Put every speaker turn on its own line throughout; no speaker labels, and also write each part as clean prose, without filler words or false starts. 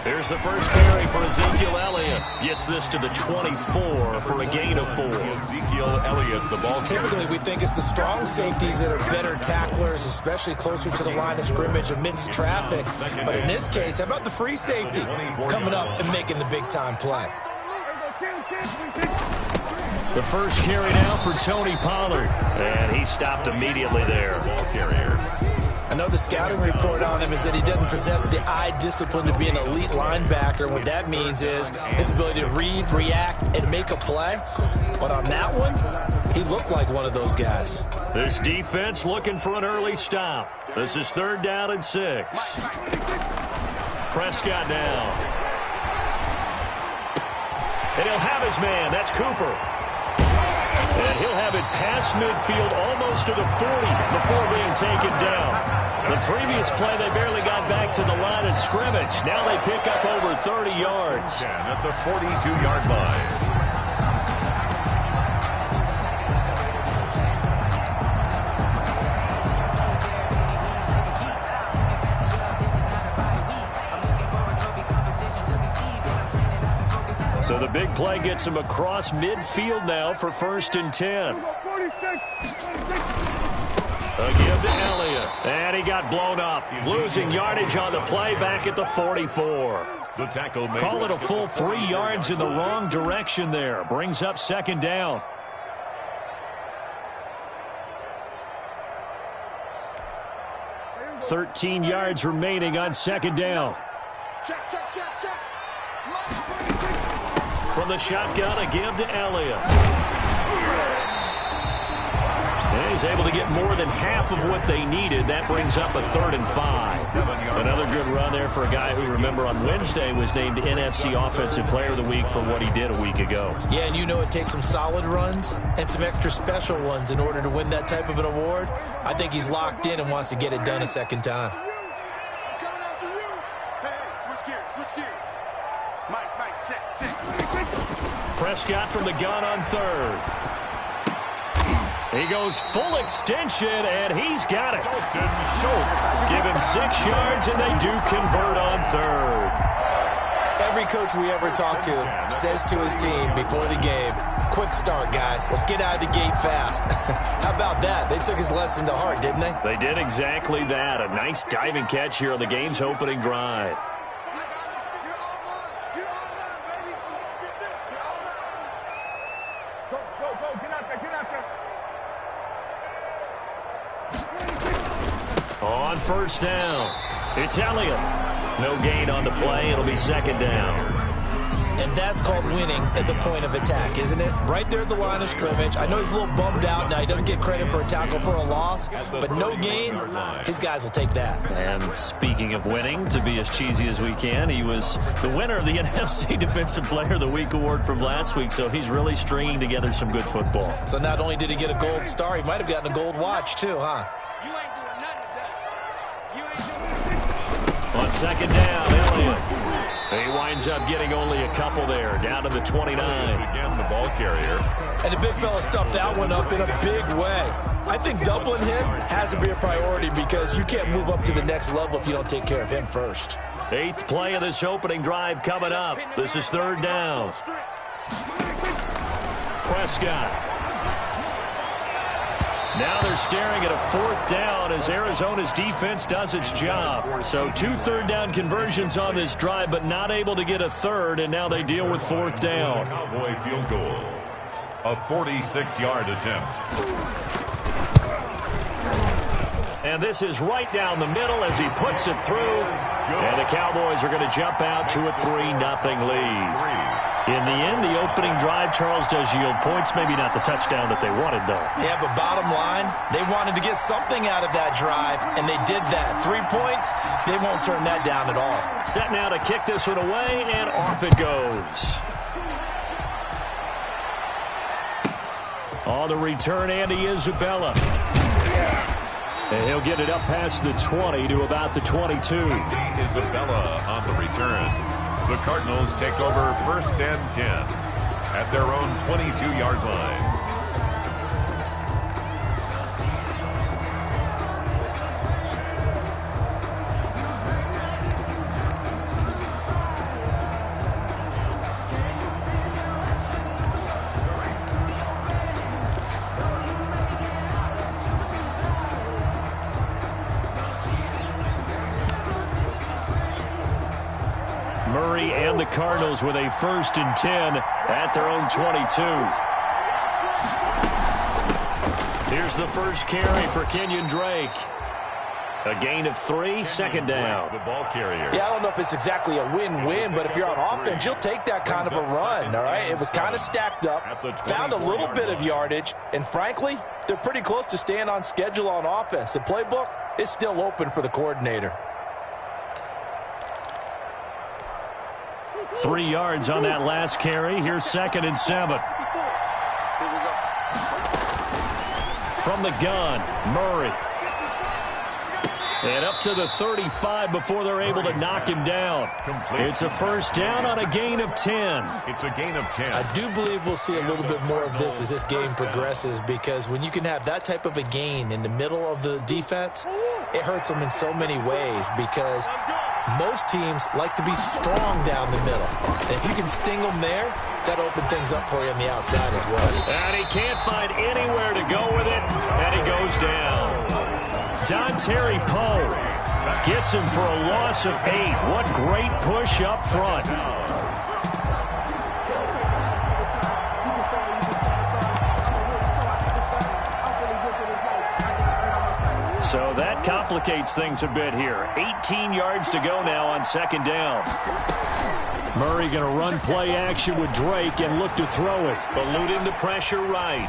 Here's the first carry for Ezekiel Elliott. Gets this to the 24 for a gain of 4.
Ezekiel Elliott, the ball.
Typically, we think it's the strong safeties that are better tacklers, especially closer to the line of scrimmage amidst traffic. But in this case, how about the free safety coming up and making the big-time play?
The first carry now for Tony Pollard. And he stopped immediately there.
Ball carrier.
I know the scouting report on him is that he doesn't possess the eye discipline to be an elite linebacker. What that means is his ability to read, react, and make a play. But on that one, he looked like one of those guys.
This defense looking for an early stop. This is 3rd down and 6. Prescott down. And he'll have his man. That's Cooper. And he'll have it past midfield almost to the 40 before being taken down. The previous play, they barely got back to the line of scrimmage. Now they pick up over 30 yards.
At the 42-yard line.
So the big play gets him across midfield now for 1st and 10. Again to Elliott. And he got blown up. Losing yardage on the play back at the 44.
The tackle made.
Call it a full 3 yards in the wrong direction there. Brings up 2nd down. $13 yards remaining on 2nd down.
Check.
From the shotgun again to Elliott. And he's able to get more than half of what they needed. That brings up a 3rd and 5. Another good run there for a guy who, remember, on Wednesday was named NFC Offensive Player of the Week for what he did a week ago.
Yeah, and you know it takes some solid runs and some extra special ones in order to win that type of an award. I think he's locked in and wants to get it done a 2nd time.
Prescott from the gun on 3rd. He goes full extension, and he's got it. Give him 6 yards, and they do convert on 3rd.
Every coach we ever talk to says to his team before the game, quick start, guys. Let's get out of the gate fast. How about that? They took his lesson to heart, didn't they?
They did exactly that. A nice diving catch here on the game's opening drive. On 1st down, it's Elliott. No gain on the play. It'll be 2nd down.
And that's called winning at the point of attack, isn't it? Right there at the line of scrimmage. I know he's a little bummed out now. He doesn't get credit for a tackle for a loss, but no gain, his guys will take that.
And speaking of winning, to be as cheesy as we can, he was the winner of the NFC Defensive Player of the Week award from last week, so he's really stringing together some good football.
So not only did he get a gold star, he might have gotten a gold watch too, huh?
On 2nd down, Elliott. He winds up getting only a couple there, down to the 29.
Again, the ball carrier.
And the big fella stuffed that one up in a big way. I think doubling him has to be a priority because you can't move up to the next level if you don't take care of him first.
8th play of this opening drive coming up. This is 3rd down. Prescott. Now they're staring at a 4th down as Arizona's defense does its job. So 2 3rd down conversions on this drive, but not able to get a 3rd, and now they deal with 4th down.
Cowboy field goal. A 46-yard attempt.
And this is right down the middle as he puts it through. And the Cowboys are going to jump out to a 3-0 lead. In the end, the opening drive, Charles, does yield points. Maybe not the touchdown that they wanted, though.
Yeah, but bottom line, they wanted to get something out of that drive, and they did that. 3 points, they won't turn that down at all.
Set now to kick this one away, and off it goes. On the return, Andy Isabella. And he'll get it up past the 20 to about the 22.
Isabella on the return. The Cardinals take over 1st and 10 at their own 22-yard line.
Cardinals with a 1st and 10 at their own 22. Here's the first carry for Kenyon Drake. A gain of 3, 2nd down.
The ball carrier.
Yeah, I don't know if it's exactly a win-win, but if you're on offense, you'll take that kind of a run, all right? It was kind of stacked up, found a little bit of yardage, and frankly, they're pretty close to staying on schedule on offense. The playbook is still open for the coordinator.
3 yards on that last carry. Here's 2nd and 7. From the gun, Murray. And up to the 35 before they're able to knock him down. It's a 1st down on a gain of 10.
It's a gain of 10.
I do believe we'll see a little bit more of this as this game progresses, because when you can have that type of a gain in the middle of the defense, it hurts them in so many ways, because most teams like to be strong down the middle. And if you can sting them there, that'll open things up for you on the outside as well.
And he can't find anywhere to go with it, and he goes down. Dontari Poe gets him for a loss of 8. What great push up front. So that complicates things a bit here. 18 yards to go now on 2nd down. Murray going to run play action with Drake and look to throw it. Eluding the pressure right.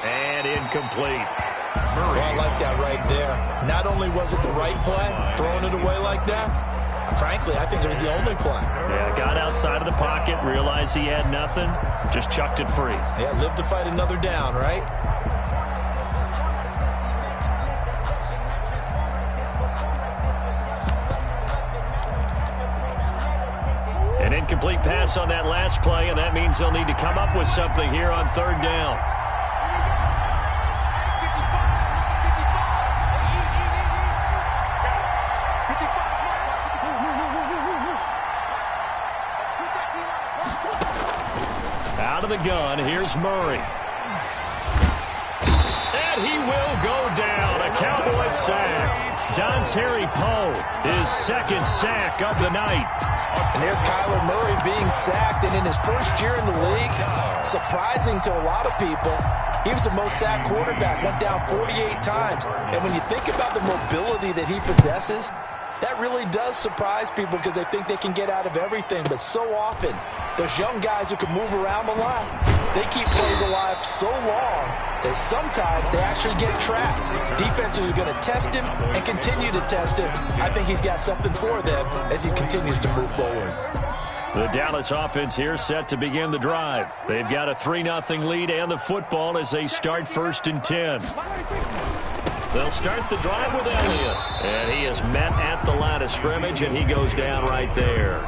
And incomplete.
Well, I like that right there. Not only was it the right play, throwing it away like that, frankly, I think it was the only play.
Yeah, got outside of the pocket, realized he had nothing, just chucked it free.
Yeah, live to fight another down, right?
An incomplete pass on that last play, and that means they'll need to come up with something here on 3rd down. Out of the gun, here's Murray. And he will go down. A Cowboys sack. Dontari Poe, his 2nd sack of the night.
And there's Kyler Murray being sacked, and in his first year in the league, surprising to a lot of people, he was the most sacked quarterback, went down 48 times. And when you think about the mobility that he possesses, that really does surprise people because they think they can get out of everything. But so often, those young guys who can move around a lot, they keep plays alive so long that sometimes they actually get trapped. Defenses are going to test him and continue to test him. I think he's got something for them as he continues to move forward.
The Dallas offense here set to begin the drive. They've got a 3-0 lead and the football as they start 1st and 10. They'll start the drive with Elliott. And he is met at the line of scrimmage, and he goes down right there.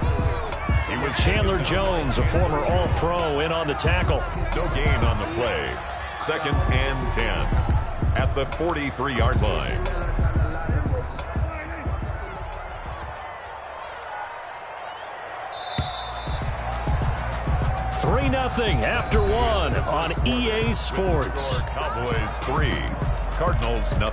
He was Chandler Jones, a former All-Pro, in on the tackle.
No gain on the play. 2nd and 10 at the 43-yard line.
Three 3-0 after 1 on EA Sports.
Cowboys 3, Cardinals 0.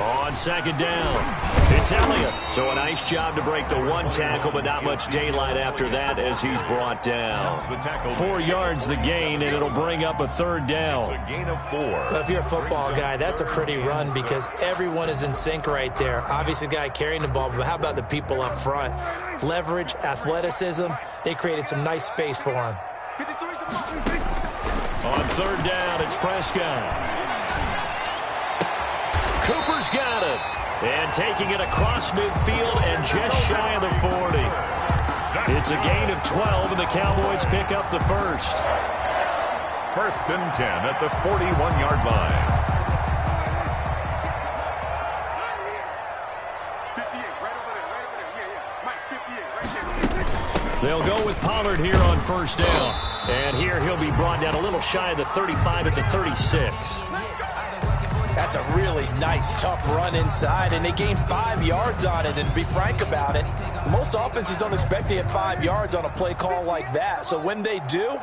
On 2nd down, it's Elliott. So a nice job to break the 1 tackle, but not much daylight after that as he's brought down. 4 yards the gain, and it'll bring up a 3rd down.
It's a gain of 4.
Well, if you're a football guy, that's a pretty run because everyone is in sync right there. Obviously, the guy carrying the ball, but how about the people up front? Leverage, athleticism, they created some nice space for him.
On 3rd down, it's Prescott. Cooper's got it. And taking it across midfield and just shy of the 40. It's a gain of 12, and the Cowboys pick up the first.
1st and 10 at the 41-yard line.
They'll go with Pollard here on 1st down. And here he'll be brought down a little shy of the 35 at the 36.
That's a really nice, tough run inside, and they gained 5 yards on it. And to be frank about it, most offenses don't expect to get 5 yards on a play call like that. So when they do,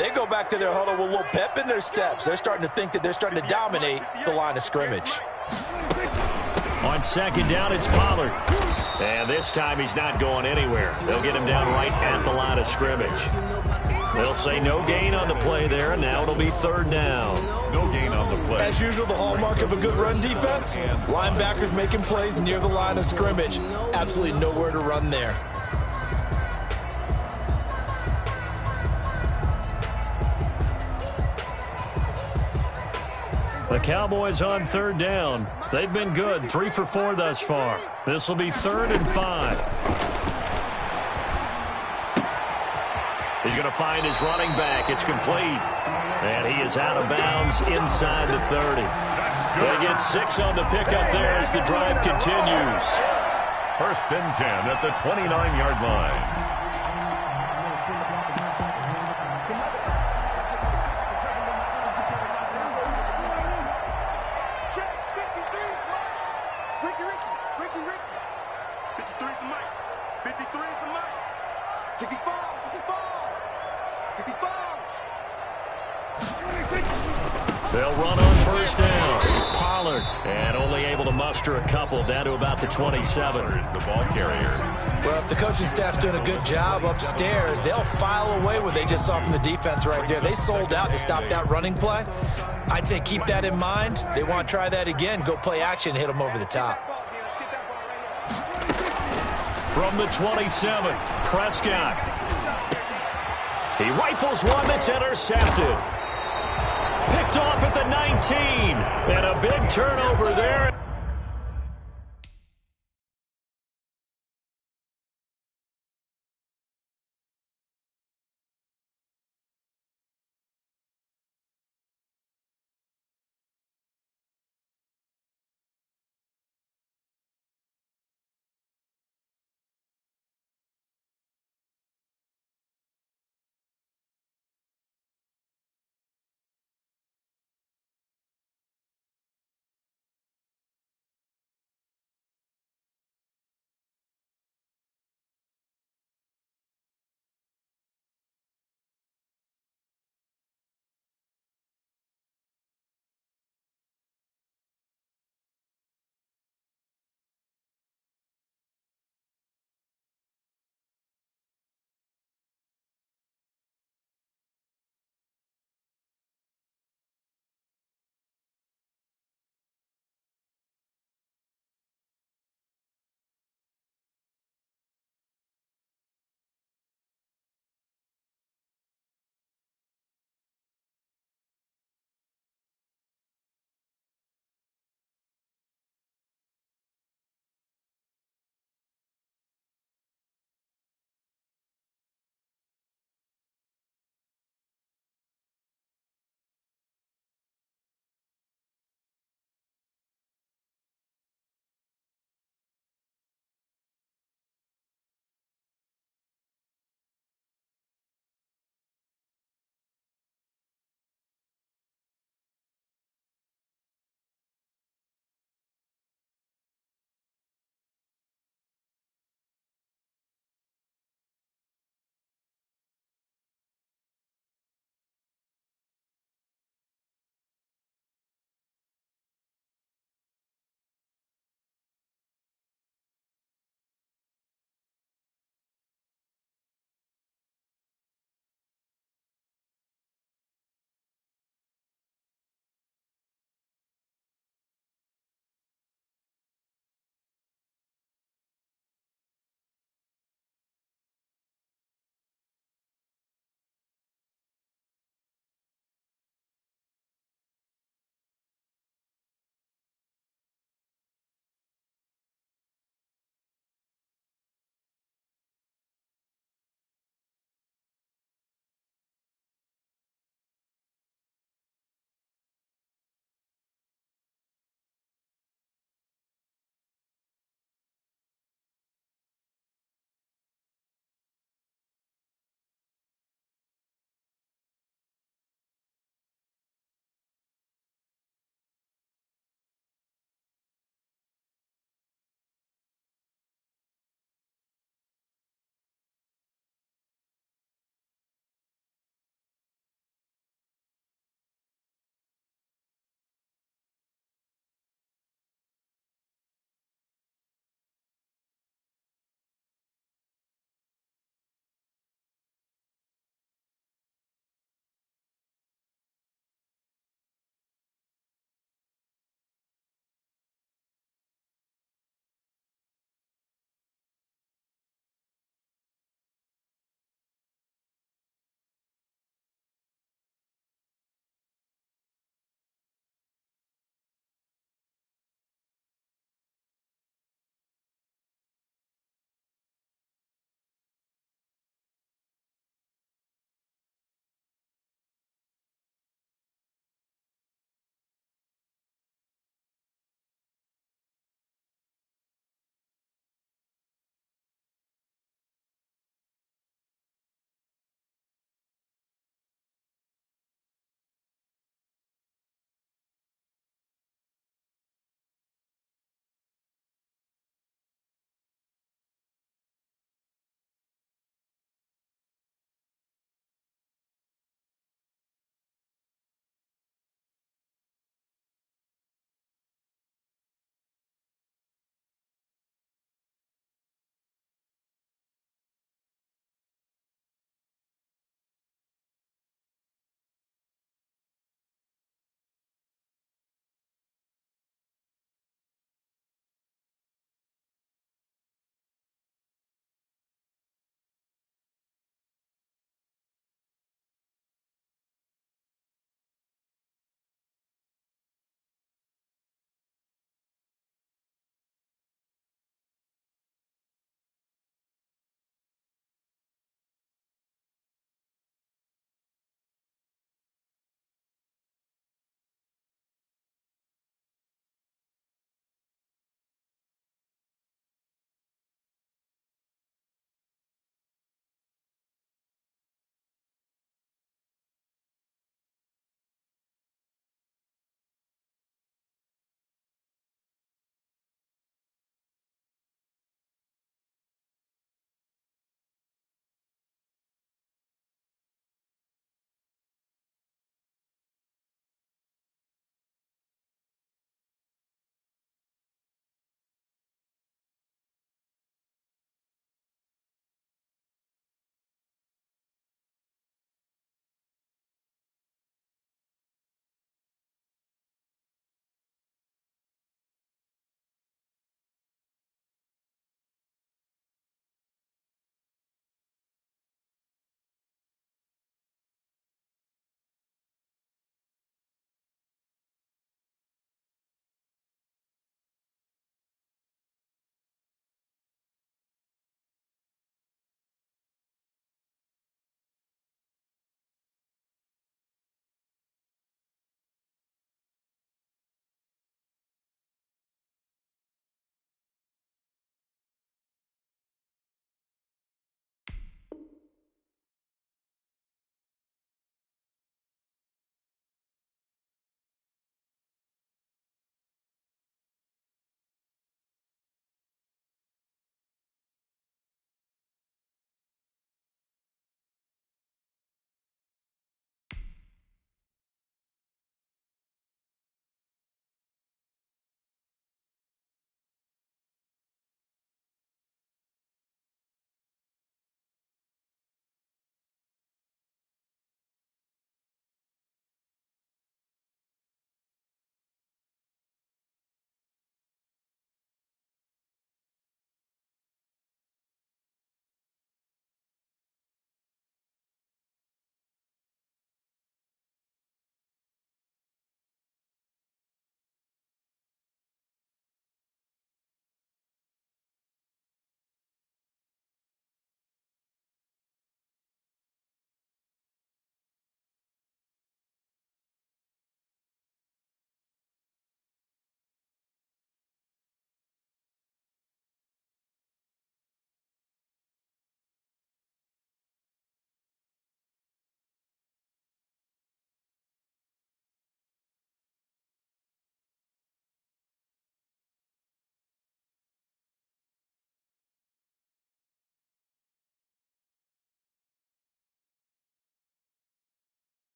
They go back to their huddle with a little pep in their steps. They're starting to think that they're starting to dominate the line of scrimmage.
On second down, it's Pollard. And this time he's not going anywhere. They'll get him down right at the line of scrimmage. They'll say no gain on the play there, and now it'll be third down.
No gain on the play.
As usual, the hallmark of a good run defense, linebackers making plays near the line of scrimmage. Absolutely nowhere to run there.
The Cowboys on third down. They've been good, 3 for 4 thus far. This will be 3rd and 5. He's going to find his running back. It's complete. And he is out of bounds inside the 30. They get 6 on the pickup there as the drive continues.
1st and 10 at the 29-yard line.
They'll run on 1st down. Pollard, and only able to muster a couple down to about the 27.
The ball carrier.
Well, if the coaching staff's doing a good job upstairs, they'll file away what they just saw from the defense right there. They sold out to stop that running play. I'd say keep that in mind. They want to try that again. Go play action, hit them over the top.
From the 27, Prescott. He rifles one that's intercepted. Picked off at the 19. And a big turnover there.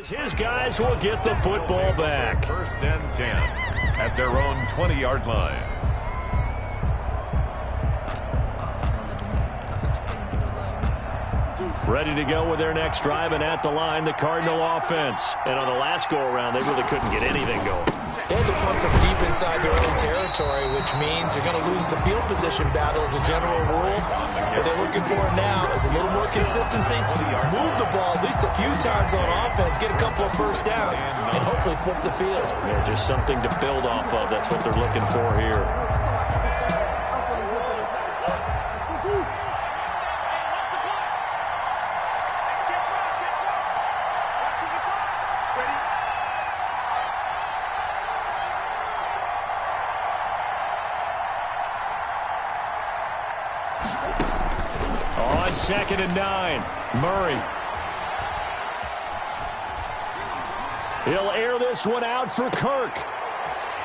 His guys will get the football back.
First and 10 at their own 20-yard line.
Ready to go with their next drive, and at the line, the Cardinal offense. And on the last go-around, they really couldn't get anything going.
They had to punt from deep inside their own territory, which means you're going to lose the field position battle as a general rule. What they're looking for now is a little more consistency, move the ball at least a few times on offense, get a couple of first downs, and hopefully flip the field.
Yeah, just something to build off of. That's what they're looking for here. Second and 9. Murray. He'll air this one out for Kirk.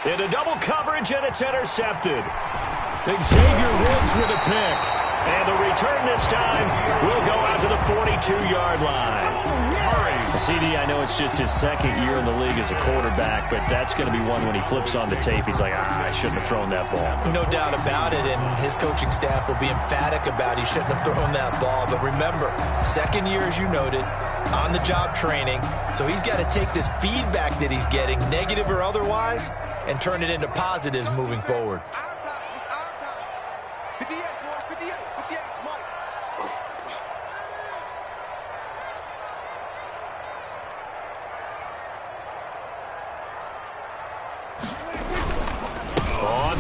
Into double coverage, and it's intercepted. Xavier Woods with a pick. And the return this time will go out to the 42-yard line. CD, I know it's just his second year in the league as a quarterback, but that's going to be one when he flips on the tape, he's like, I shouldn't have thrown that ball.
No doubt about it, and his coaching staff will be emphatic about he shouldn't have thrown that ball. But remember, second year, as you noted, on-the-job training, so he's got to take this feedback that he's getting, negative or otherwise, and turn it into positives moving forward.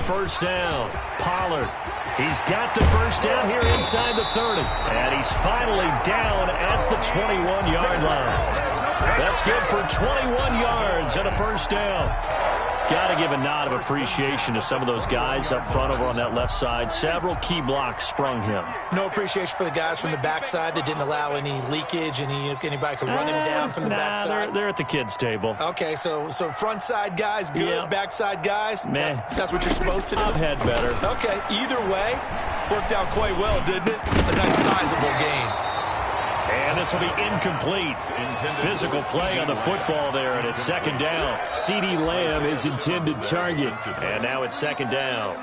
First down, Pollard. He's got the first down here inside the 30. And he's finally down at the 21-yard line. That's good for 21 yards and a first down. Got to give a nod of appreciation to some of those guys up front over on that left side. Several key blocks sprung him.
No appreciation for the guys from the backside that didn't allow any leakage, anybody could run him down from the backside.
They're at the kids' table.
Okay, so front side guys good,
yeah.
Backside guys,
meh.
That's what you're supposed to do?
I've had better.
Okay, either way, worked out quite well, didn't it? A nice sizable gain.
And this will be incomplete. Physical play on the football there, and it's second down. CeeDee Lamb is intended target. And now it's second down.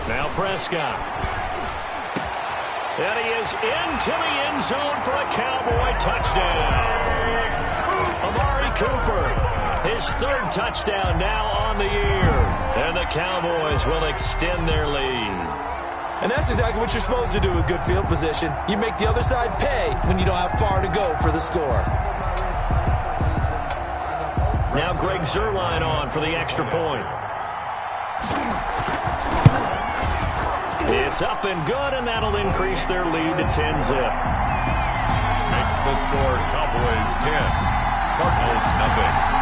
Now Prescott. And he is into the end zone for a Cowboy touchdown. Amari Cooper, his third touchdown now on the year. And the Cowboys will extend their lead.
And that's exactly what you're supposed to do with good field position. You make the other side pay when you don't have far to go for the score.
Now Greg Zuerlein on for the extra point. It's up and good, and that'll increase their lead to 10-zip.
Makes the score Cowboys 10, Cardinals nothing.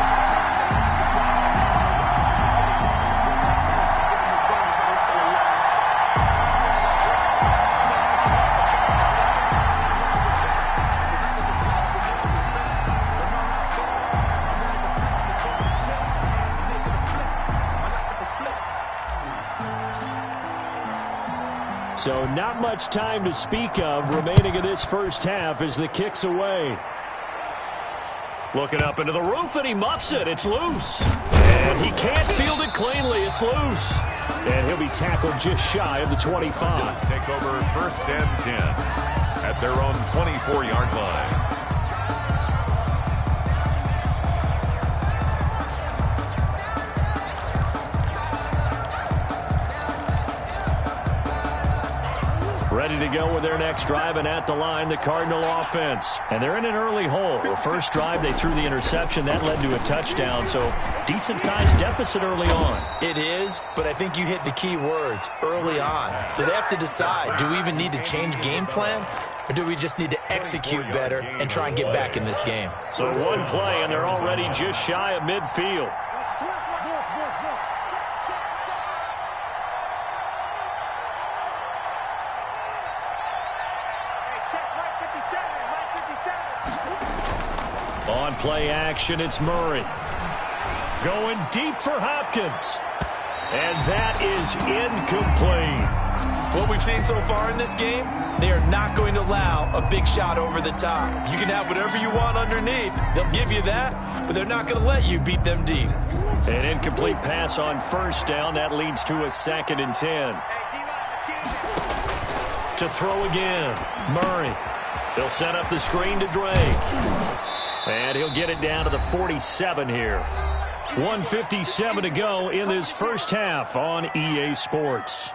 So not much time to speak of remaining in this first half as the kick's away. Looking up into the roof, and he muffs it. It's loose. And he can't field it cleanly. It's loose. And he'll be tackled just shy of the 25.
Take over first and 10 at their own 24-yard line.
Ready to go with their next drive, and at the line, the Cardinal offense. And they're in an early hole. The first drive, they threw the interception. That led to a touchdown, so decent-sized deficit early on.
It is, but I think you hit the key words, early on. So they have to decide, do we even need to change game plan, or do we just need to execute better and try and get back in this game?
So one play, and they're already just shy of midfield. On play action, it's Murray. Going deep for Hopkins. And that is incomplete.
What we've seen so far in this game, they are not going to allow a big shot over the top. You can have whatever you want underneath. They'll give you that, but they're not going to let you beat them deep.
An incomplete pass on first down. That leads to a 2nd and 10. To throw again, Murray. He'll set up the screen to Drake. And he'll get it down to the 47 here. 1:57 to go in this first half on EA Sports.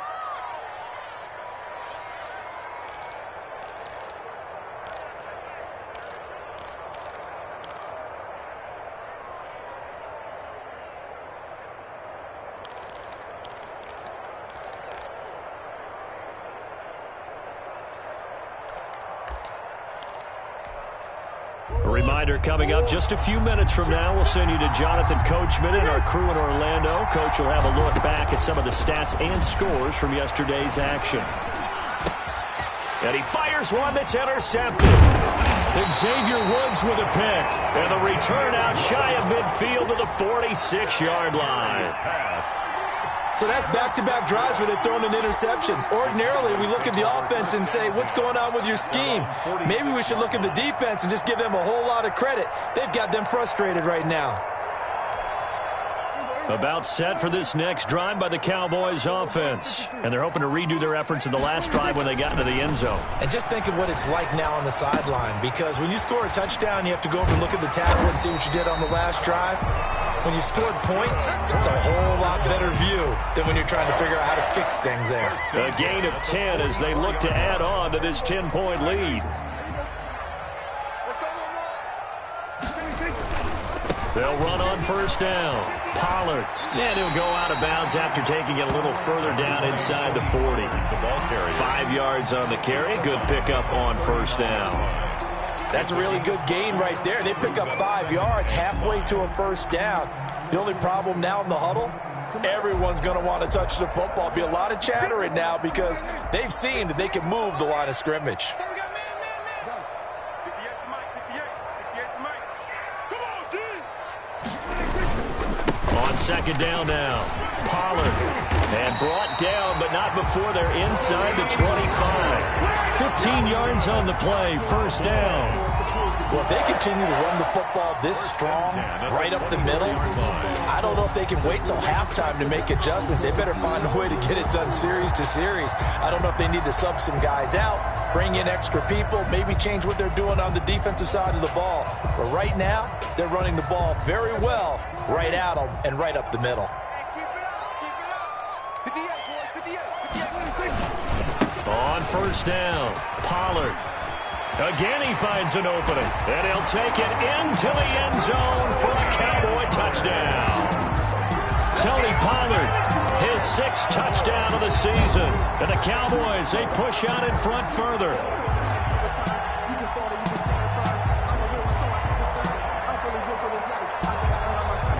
Reminder coming up just a few minutes from now. We'll send you to Jonathan Coachman and our crew in Orlando. Coach will have a look back at some of the stats and scores from yesterday's action. And he fires one that's intercepted. And Xavier Woods with a pick. And the return out shy of midfield to the 46-yard line.
So that's back-to-back drives where they've thrown an interception. Ordinarily, we look at the offense and say, what's going on with your scheme? Maybe we should look at the defense and just give them a whole lot of credit. They've got them frustrated right now.
About set for this next drive by the Cowboys offense. And they're hoping to redo their efforts in the last drive when they got into the end zone.
And just think of what it's like now on the sideline, because when you score a touchdown, you have to go over and look at the tablet and see what you did on the last drive. When you scored points, it's a whole lot better view than when you're trying to figure out how to fix things there.
A gain of 10 as they look to add on to this 10-point lead. They'll run on first down. Pollard. And he'll go out of bounds after taking it a little further down inside the 40.
The ball carrier.
5 yards on the carry. Good pickup on first down.
That's a really good gain right there. They pick up 5 yards halfway to a first down. The only problem now in the huddle, everyone's going to want to touch the football. Be a lot of chattering now because they've seen that they can move the line of scrimmage.
On second down now, Pollard. And brought down, but not before they're inside the 25. 15 yards on the play, first down.
Well, if they continue to run the football this strong, right up the middle, I don't know if they can wait till halftime to make adjustments. They better find a way to get it done series to series. I don't know if they need to sub some guys out, bring in extra people, maybe change what they're doing on the defensive side of the ball. But right now, they're running the ball very well right at them and right up the middle.
On first down, Pollard. Again, he finds an opening, and he'll take it into the end zone for a Cowboy touchdown. Tony Pollard, his 6th touchdown of the season. And the Cowboys, they push out in front further.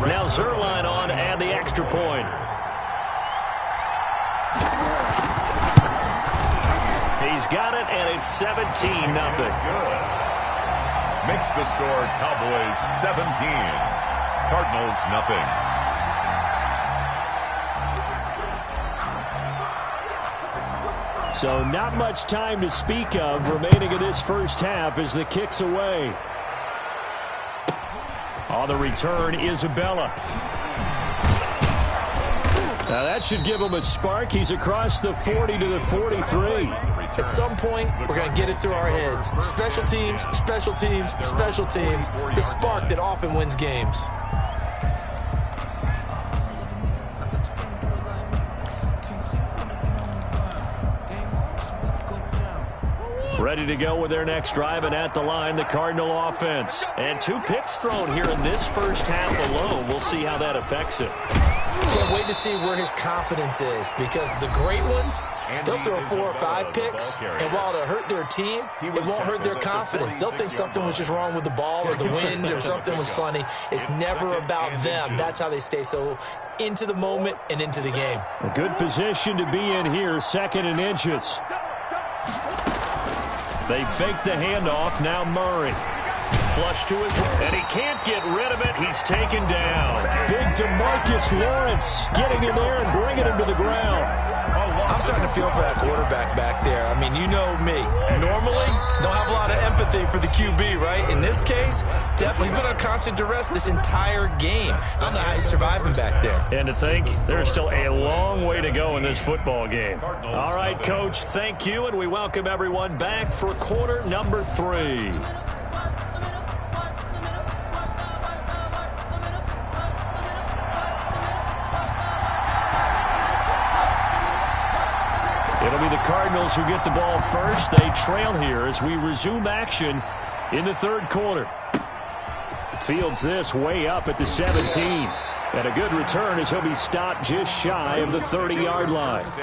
Now Zuerlein on to add the extra point. He's got it, and it's 17-0.
Good. Makes the score Cowboys 17. Cardinals nothing.
So not much time to speak of remaining in this first half as the kick's away. On the return, Isabella. Now that should give him a spark. He's across the 40 to the 43.
At some point, we're going to get it through our heads. Special teams, special teams, special teams. The spark that often wins games.
Ready to go with their next drive, and at the line, the Cardinal offense. And 2 picks thrown here in this first half alone. We'll see how that affects it.
Can't wait to see where his confidence is, because the great ones, they'll throw 4 or 5 picks, and while it'll hurt their team, it won't hurt their confidence. They'll think something was just wrong with the ball or the wind or something was funny. It's never about them. That's how they stay so into the moment and into the game.
A good position to be in here, 2nd and inches. They fake the handoff, now Murray. Flush to his right, and he can't get rid of it. He's taken down. Big DeMarcus Lawrence getting in there and bringing him to the ground.
I'm starting to feel for that quarterback back there. I mean, you know me. Normally, don't have a lot of empathy for the QB, right? In this case, definitely he's been on constant duress this entire game. I don't know how he's surviving back there.
And to think, there's still a long way to go in this football game. All right, Coach, thank you, and we welcome everyone back for quarter number 3. It'll be the Cardinals who get the ball first. They trail here as we resume action in the third quarter. Fields this way up at the 17. And a good return as he'll be stopped just shy of the 30-yard line.
10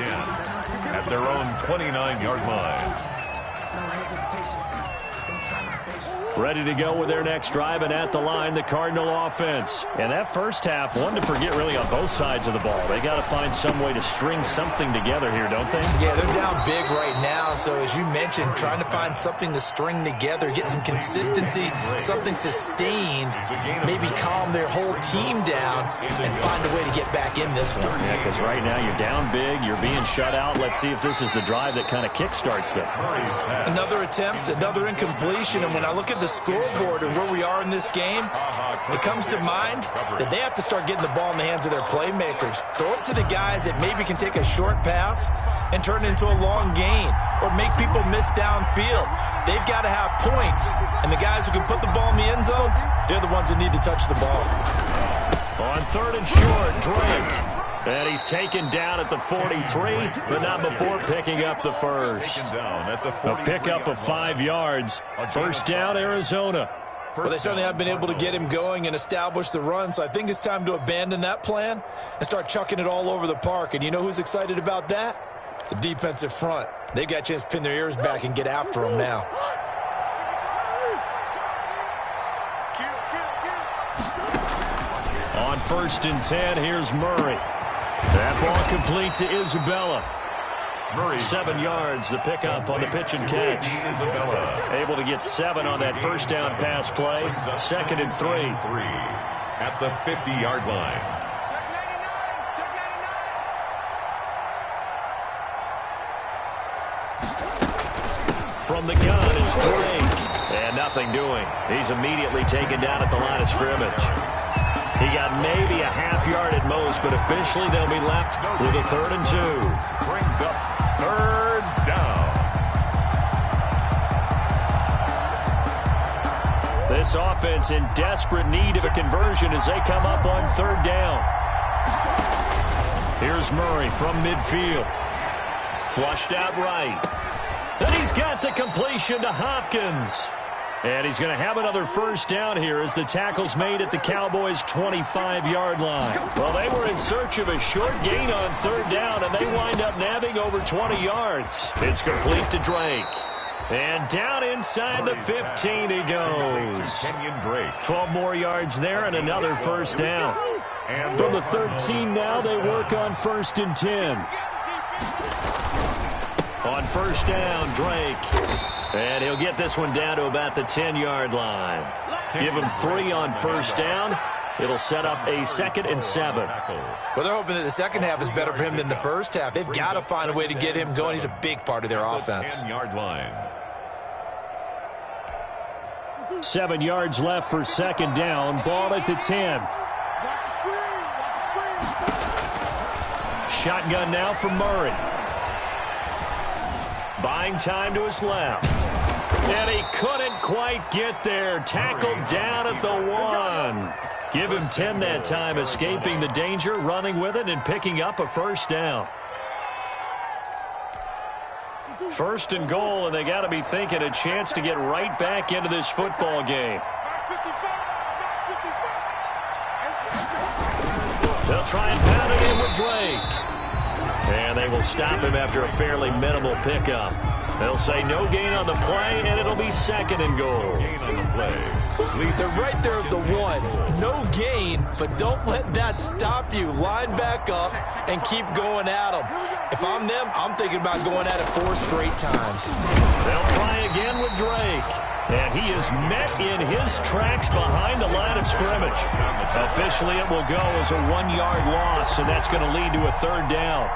at their own 29-yard line.
Ready to go with their next drive, and at the line, the Cardinal offense. And that first half, one to forget really on both sides of the ball. They got to find some way to string something together here, don't they?
Yeah, they're down big right now. So as you mentioned, trying to find something to string together, get some consistency, something sustained, maybe calm their whole team down and find a way to get back in this one.
Yeah, because right now you're down big, you're being shut out. Let's see if this is the drive that kind of kickstarts them.
Another attempt, another incompletion, and when I look at the scoreboard and where we are in this game, it comes to mind that they have to start getting the ball in the hands of their playmakers. Throw it to the guys that maybe can take a short pass and turn it into a long gain or make people miss downfield. They've got to have points, and the guys who can put the ball in the end zone, they're the ones that need to touch the ball.
On third and short, Drake. And he's taken down at the 43, but not before picking up the first. A pickup of 5 yards. First down, Arizona.
Well, they certainly have been able to get him going and establish the run, so I think it's time to abandon that plan and start chucking it all over the park. And you know who's excited about that? The defensive front. They got a chance to pin their ears back and get after him now.
On first and 10, here's Murray. That ball complete to Isabella.
Murray,
7 yards, the pickup on the pitch and catch. Able to get 7 on that first down pass play. Second and 3.
At the 50-yard line.
From the gun is Drake. And nothing doing. He's immediately taken down at the line of scrimmage. He got maybe a half yard at most, but officially they'll be left with a 3rd and 2.
Brings up 3rd down.
This offense in desperate need of a conversion as they come up on 3rd down. Here's Murray from midfield. Flushed out right. And he's got the completion to Hopkins. And he's going to have another first down here as the tackle's made at the Cowboys' 25-yard line. Well, they were in search of a short gain on 3rd down, and they wind up nabbing over 20 yards. It's complete to Drake. And down inside the 15 he goes.
Kenyon Drake.
12 more yards there and another first down. From the 13 now, they work on 1st and 10. On first down, Drake. And he'll get this one down to about the 10-yard line. Give him 3 on first down. It'll set up a 2nd and 7.
Well, they're hoping that the second half is better for him than the first half. They've got to find a way to get him going. He's a big part of their offense.
10-yard line.
7 yards left for second down. Ball at the 10. Shotgun now for Murray. Buying time to his left. And he couldn't quite get there. Tackled down at the 1. Give him 10 that time, escaping the danger, running with it, and picking up a first down. First and goal, and they got to be thinking a chance to get right back into this football game. They'll try and pound it in with Drake. And they will stop him after a fairly minimal pickup. They'll say no gain on the play, and it'll be 2nd and goal.
Gain on the play.
They're right there at the 1. No gain, but don't let that stop you. Line back up and keep going at them. If I'm them, I'm thinking about going at it 4 straight times.
They'll try again with Drake. And he is met in his tracks behind the line of scrimmage. Officially, it will go as a 1-yard loss, and that's going to lead to a 3rd down.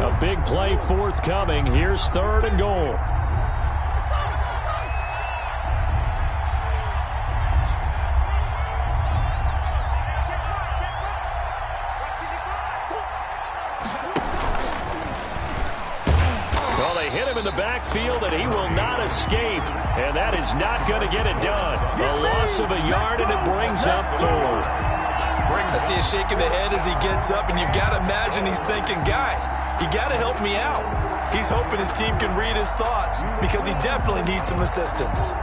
A big play forthcoming. Here's 3rd and goal. Well, they hit him in the backfield, and he will not escape. And that is not going to get it done. A loss of a yard, and it brings up 4th.
I see a shake of the head as he gets up, and you've got to imagine he's thinking, guys, you got to help me out. He's hoping his team can read his thoughts because he definitely needs some assistance.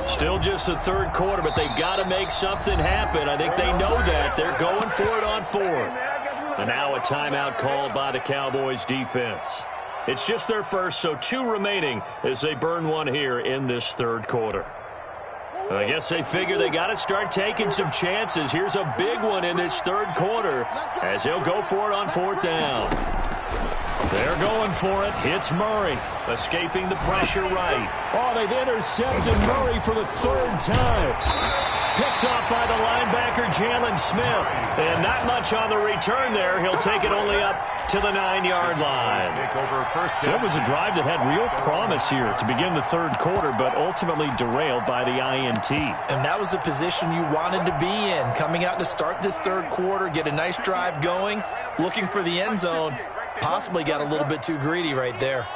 Still just the 3rd quarter, but they've got to make something happen. I think they know that. They're going for it on 4th. And now a timeout called by the Cowboys defense. It's just their first, so 2 remaining as they burn one here in this 3rd quarter. I guess they figure they got to start taking some chances. Here's a big one in this 3rd quarter as he'll go for it on 4th down. They're going for it. It's Murray, escaping the pressure right. Oh, they've intercepted Murray for the 3rd time. Picked off by the linebacker, Jalen Smith. And not much on the return there. He'll take it only up to the 9-yard line. So it was a drive that had real promise here to begin the 3rd quarter, but ultimately derailed by the INT.
And that was the position you wanted to be in. Coming out to start this 3rd quarter, get a nice drive going, looking for the end zone. Possibly got a little bit too greedy right there.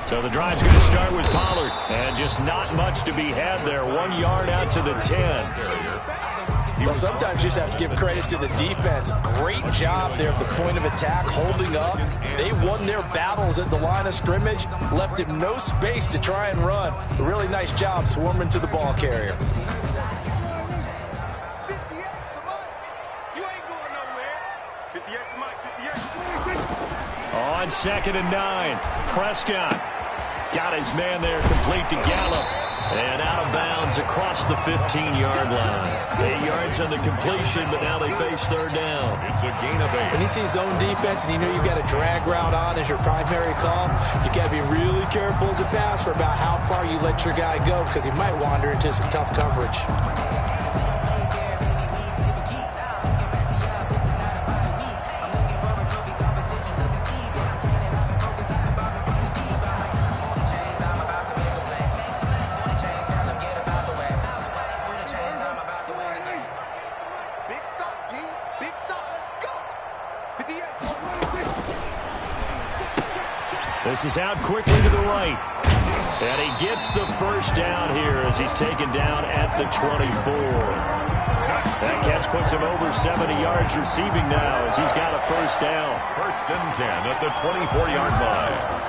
So the drive's going to start with Pollard. And just not much to be had there. 1 yard out to the 10.
Well, sometimes you just have to give credit to the defense. Great job there at the point of attack, holding up. They won their battles at the line of scrimmage, left him no space to try and run. A really nice job swarming to the ball carrier.
On 2nd and 9, Prescott got his man there complete to Gallup. And out of bounds across the 15-yard line. 8 yards on the completion, but now they face 3rd down.
It's a gain of 8.
When you see zone defense and you know you've got a drag route on as your primary call, you got to be really careful as a passer about how far you let your guy go because he might wander into some tough coverage.
This is out quickly to the right. And he gets the 1st down here as he's taken down at the 24. That catch puts him over 70 yards receiving now as he's got a 1st down.
1st and 10 at the 24-yard line.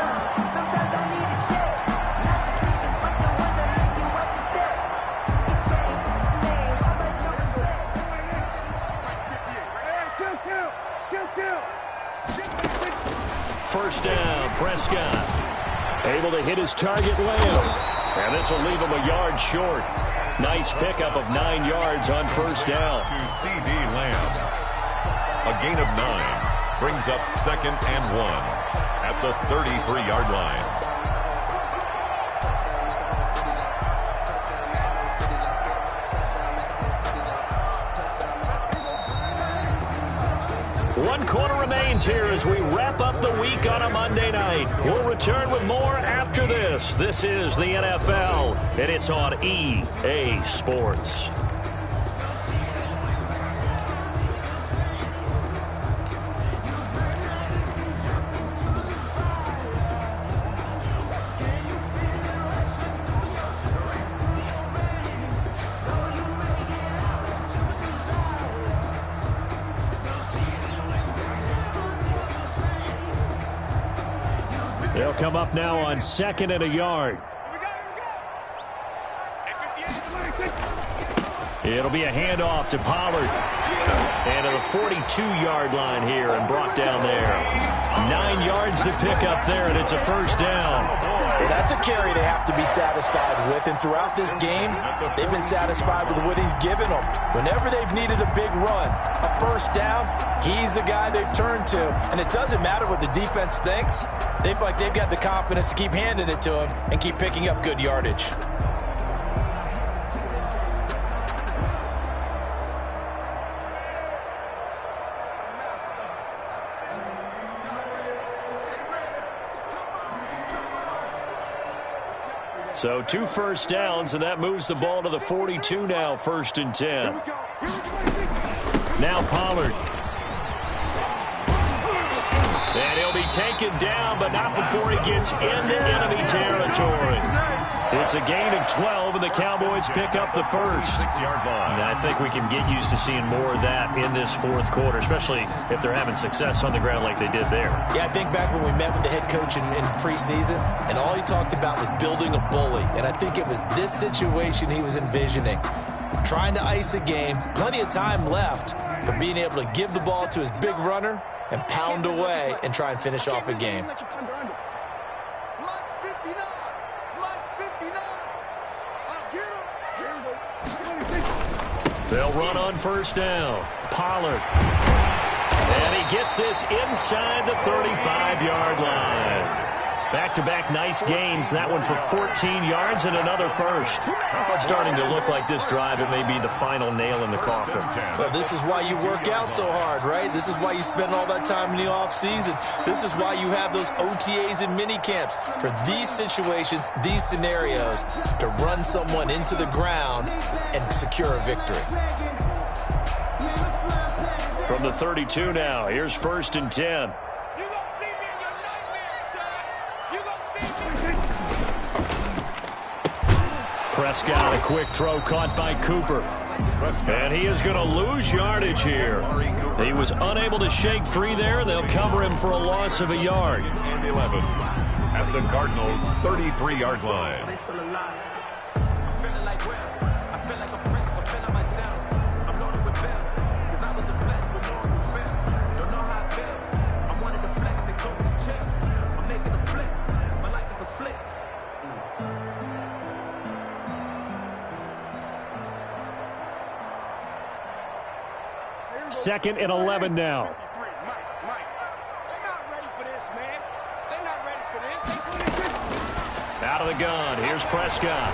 First down, Prescott. Able to hit his target, Lamb. And this will leave him a yard short. Nice pickup of 9 yards on 1st down.
To C.D. Lamb. A gain of 9 brings up 2nd and 1 at the 33-yard line.
One quarter remains here as we wrap up the week on a Monday night. We'll return with more after this. This is the NFL, and it's on EA Sports. They'll come up now on 2nd and a yard. It'll be a handoff to Pollard. And to the 42-yard line here and brought down there. 9 yards to pick up there, and it's a first down.
Well, that's a carry they have to be satisfied with. And throughout this game, they've been satisfied with what he's given them. Whenever they've needed a big run, a first down, he's the guy they've turned to. And it doesn't matter what the defense thinks. They feel like they've got the confidence to keep handing it to him and keep picking up good yardage.
So 2 first downs, and that moves the ball to the 42 now, 1st and 10. Now Pollard. And he'll be taken down, but not before he gets into enemy territory. It's a gain of 12, and the Cowboys pick up the first.
6-yard line.
And I think we can get used to seeing more of that in this 4th quarter, especially if they're having success on the ground like they did there.
Yeah, I think back when we met with the head coach in preseason, and all he talked about was building a bully. And I think it was this situation he was envisioning. Trying to ice a game, plenty of time left, but being able to give the ball to his big runner and pound away and try and finish off a game.
They'll run on first down. Pollard. And he gets this inside the 35-yard line. Back-to-back nice gains. That one for 14 yards and another first. It's starting to look like this drive, it may be the final nail in the coffin.
Well, this is why you work out so hard, right? This is why you spend all that time in the offseason. This is why you have those OTAs and mini camps. For these situations, these scenarios, to run someone into the ground and secure a victory.
From the 32 now, here's 1st and 10. Prescott, a quick throw caught by Cooper. And he is going to lose yardage here. He was unable to shake free there. They'll cover him for a loss of a yard.
And 11 at the Cardinals' 33-yard line.
Second and 11 now. Out of the gun. Here's Prescott.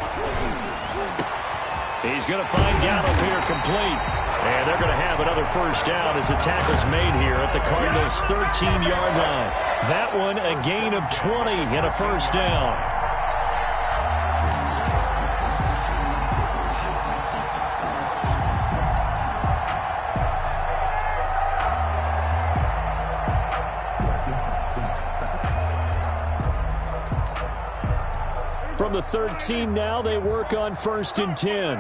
He's going to find Gallup here complete. And they're going to have another first down as the tackle's made here at the Cardinals' 13-yard line. That one a gain of 20 and a first down. From the 13 now, they work on 1st and 10.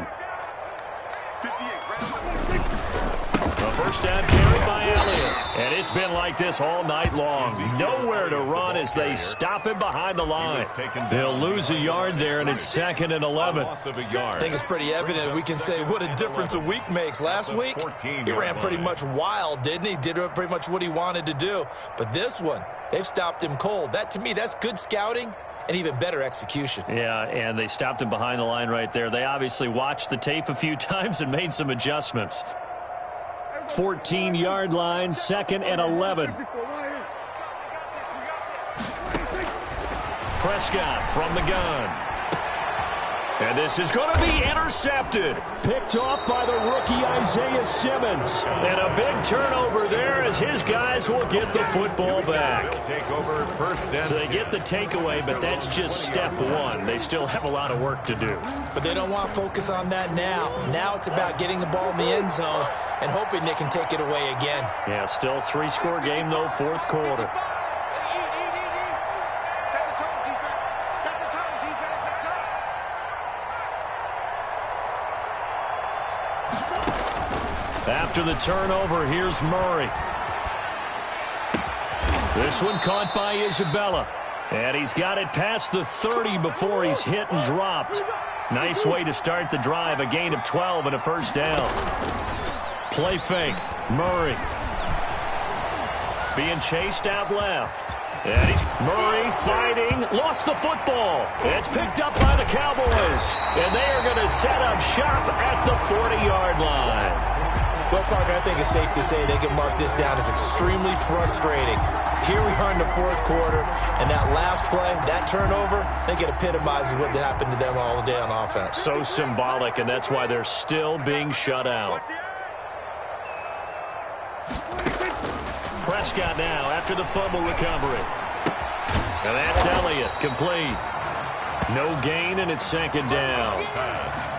A first down carry by Elliott. And it's been like this all night long. Nowhere to run as they stop him behind the line. They'll lose a yard there, and it's 2nd and 11.
I think it's pretty evident. We can say what a difference a week makes. Last week, he ran pretty much wild, didn't he? Did pretty much what he wanted to do. But this one, they've stopped him cold. That, to me, that's good scouting. And even better execution. Yeah, and they stopped him behind the line right there. They obviously watched the tape a few times and made some adjustments. 14-yard line, 2nd and 11. Prescott from the gun. And this is going to be intercepted. Picked off by the rookie Isaiah Simmons. And a big turnover there as his guys will get the football back.
Take over 1st and
So they get the takeaway, but that's just step one. They still have a lot of work to do.
But they don't want to focus on that now. Now it's about getting the ball in the end zone and hoping they can take it away again.
Yeah, still 3-score game, though, 4th quarter. After the turnover, here's Murray. This one caught by Isabella. And he's got it past the 30 before he's hit and dropped. Nice way to start the drive. A gain of 12 and a first down. Play fake. Murray. Being chased out left. And he's Murray fighting. Lost the football. It's picked up by the Cowboys. And they are going to set up shop at the 40-yard line.
Well, Parker, I think it's safe to say they can mark this down as extremely frustrating. Here we are in the fourth quarter, and that last play, that turnover, I think it epitomizes what happened to them all day on offense.
So symbolic, and that's why they're still being shut out. Prescott now after the fumble recovery. And that's Elliott, complete. No gain, and it's second down.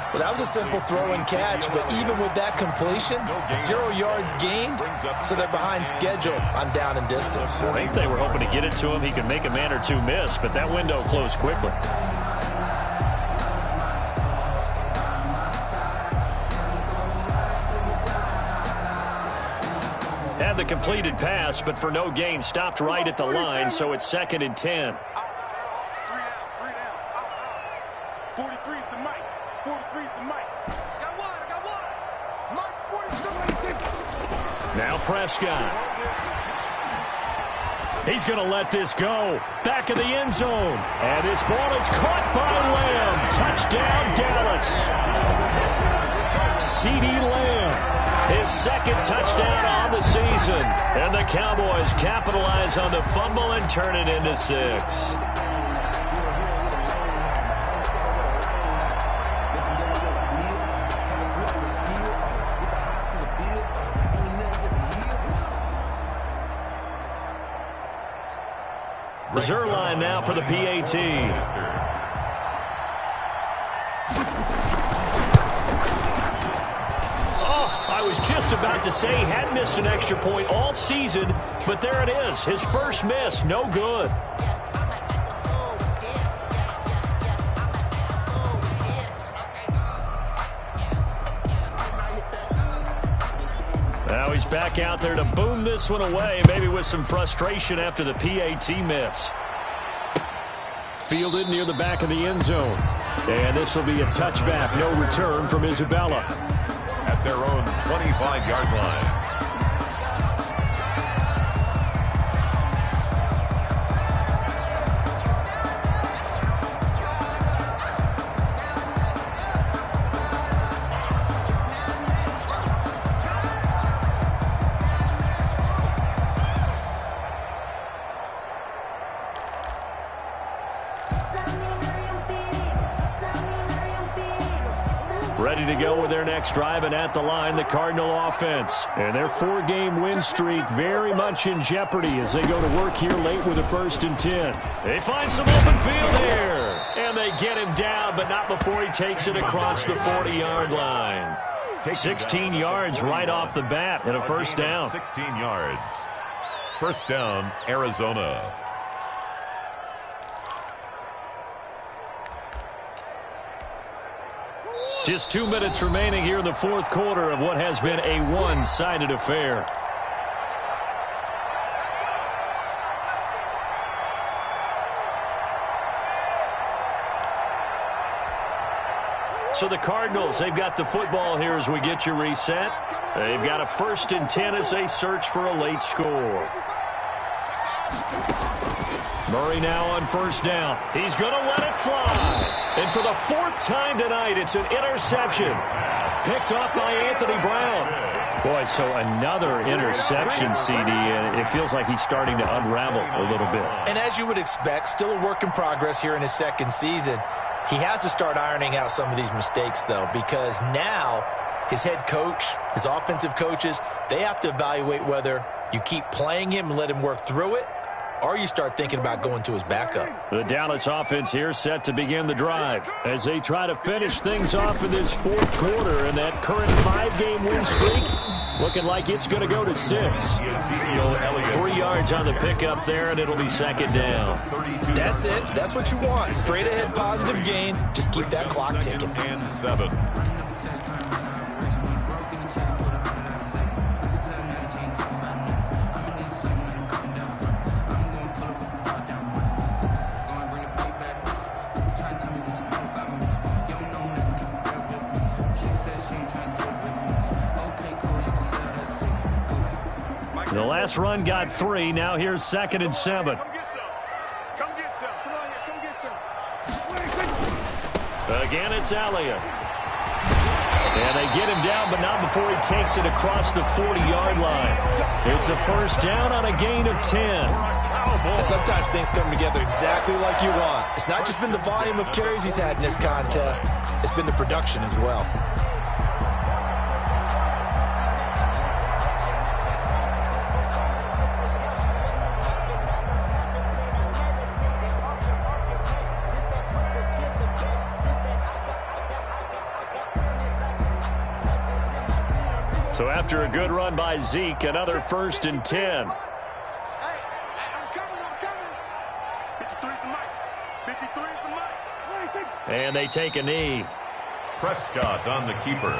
Well, that was a simple throw and catch, but even with that completion, 0 yards gained, so they're behind schedule on down and distance.
I think they were hoping to get it to him. He could make a man or two miss, but that window closed quickly. Had the completed pass, but for no gain, stopped right at the line, so it's 2nd and 10.
43's the mic. 43's the mic. I got one. Mike's 43.
Now Prescott. He's going to let this go. Back of the end zone. And this ball is caught by Lamb. Touchdown, Dallas. CeeDee Lamb. His second touchdown on the season. And the Cowboys capitalize on the fumble and turn it into 6. Zuerlein now for the PAT. Oh, I was just about to say he had missed an extra point all season, but there it is. His first miss, no good. Now he's back out there to boom this one away, maybe with some frustration after the PAT miss. Fielded near the back of the end zone. And this will be a touchback, no return from Isabella.
At their own 25-yard line.
Ready to go with their next drive, and at the line, the Cardinal offense. And their 4-game win streak very much in jeopardy as they go to work here late with a 1st and 10. They find some open field here. And they get him down, but not before he takes it across the 40-yard line. 16 yards right off the bat and a first down.
16 yards. First down, Arizona.
Just 2 minutes remaining here in the fourth quarter of what has been a one-sided affair. So the Cardinals, they've got the football here as we get you reset. They've got a 1st and 10 as they search for a late score. Murray now on first down. He's going to let it fly. And for the 4th time tonight, it's an interception. Picked off by Anthony Brown. Boy, so another interception, CD, and it feels like he's starting to unravel a little bit.
And as you would expect, still a work in progress here in his 2nd season. He has to start ironing out some of these mistakes, though, because now his head coach, his offensive coaches, they have to evaluate whether you keep playing him and let him work through it, or you start thinking about going to his backup.
The Dallas offense here set to begin the drive as they try to finish things off in this fourth quarter, and that current 5-game win streak looking like it's going to go to 6. 3 yards on the pickup there, and it'll be second down.
That's it. That's what you want. Straight ahead positive gain. Just keep that clock ticking.
And 7.
The last run got 3. Now here's 2nd and 7.
Come get some. Come get some. Come on here. Come get some.
Again, it's Elliott. And they get him down, but not before he takes it across the 40-yard line. It's a first down on a gain of 10.
And sometimes things come together exactly like you want. It's not just been the volume of carries he's had in this contest. It's been the production as well.
So after a good run by Zeke, another 1st and 10.
I'm coming. 53's the mic. 53's the mic.
And they take a knee.
Prescott on the keeper.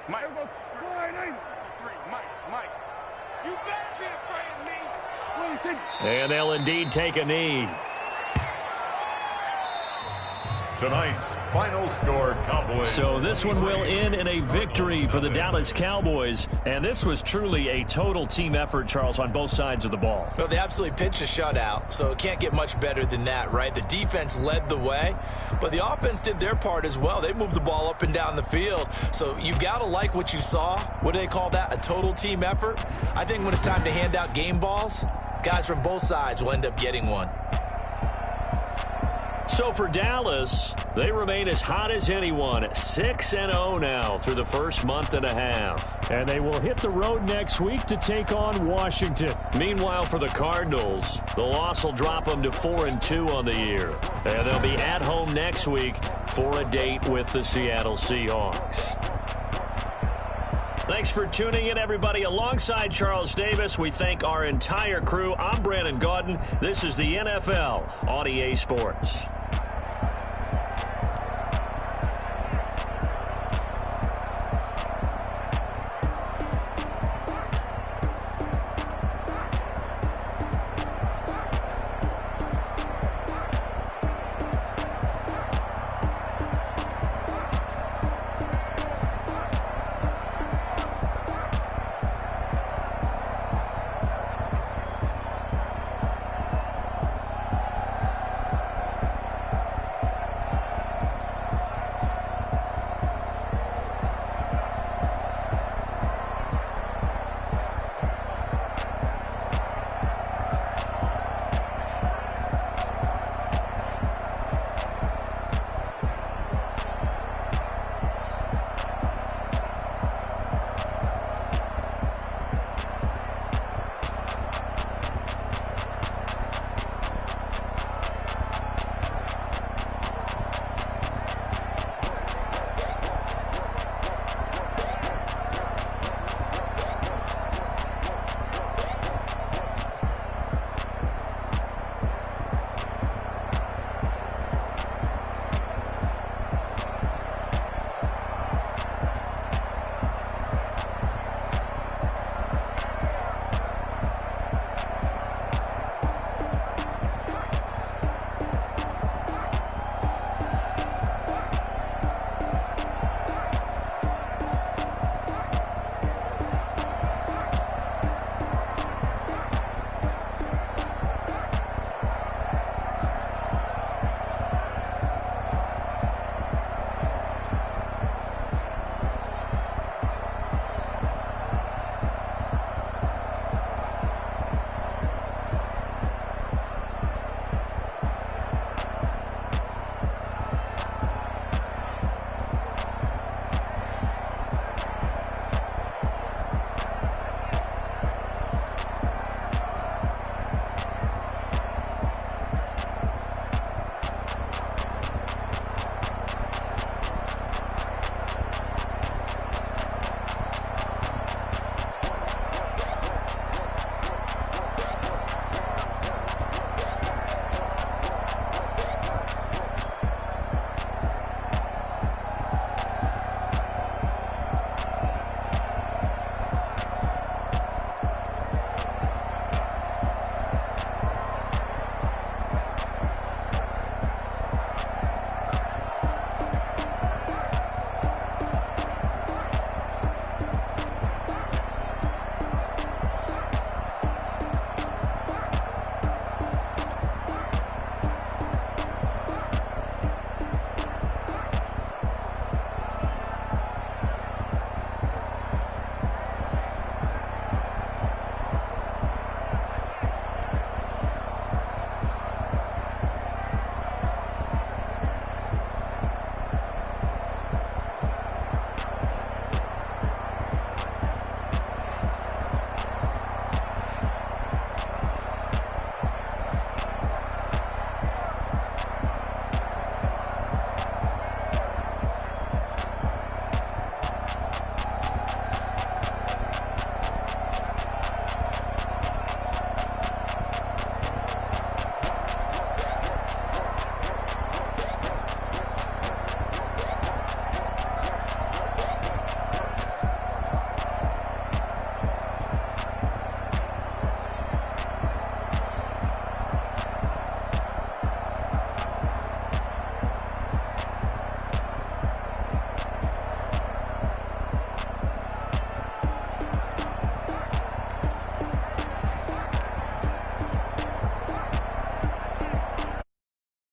Mike. 53. Mike. You better be afraid of me.
And they'll indeed take a knee.
Tonight's final score, Cowboys.
So this one will end in a victory for the Dallas Cowboys. And this was truly a total team effort, Charles, on both sides of the ball.
Well, they absolutely pitched a shutout, so it can't get much better than that, right? The defense led the way, but the offense did their part as well. They moved the ball up and down the field. So you've got to like what you saw. What do they call that? A total team effort? I think when it's time to hand out game balls, guys from both sides will end up getting one.
So for Dallas, they remain as hot as anyone, 6-0 now through the first month and a half. And they will hit the road next week to take on Washington. Meanwhile, for the Cardinals, the loss will drop them to 4-2 on the year. And they'll be at home next week for a date with the Seattle Seahawks. Thanks for tuning in, everybody. Alongside Charles Davis, we thank our entire crew. I'm Brandon Gaudin. This is the NFL on EA Sports.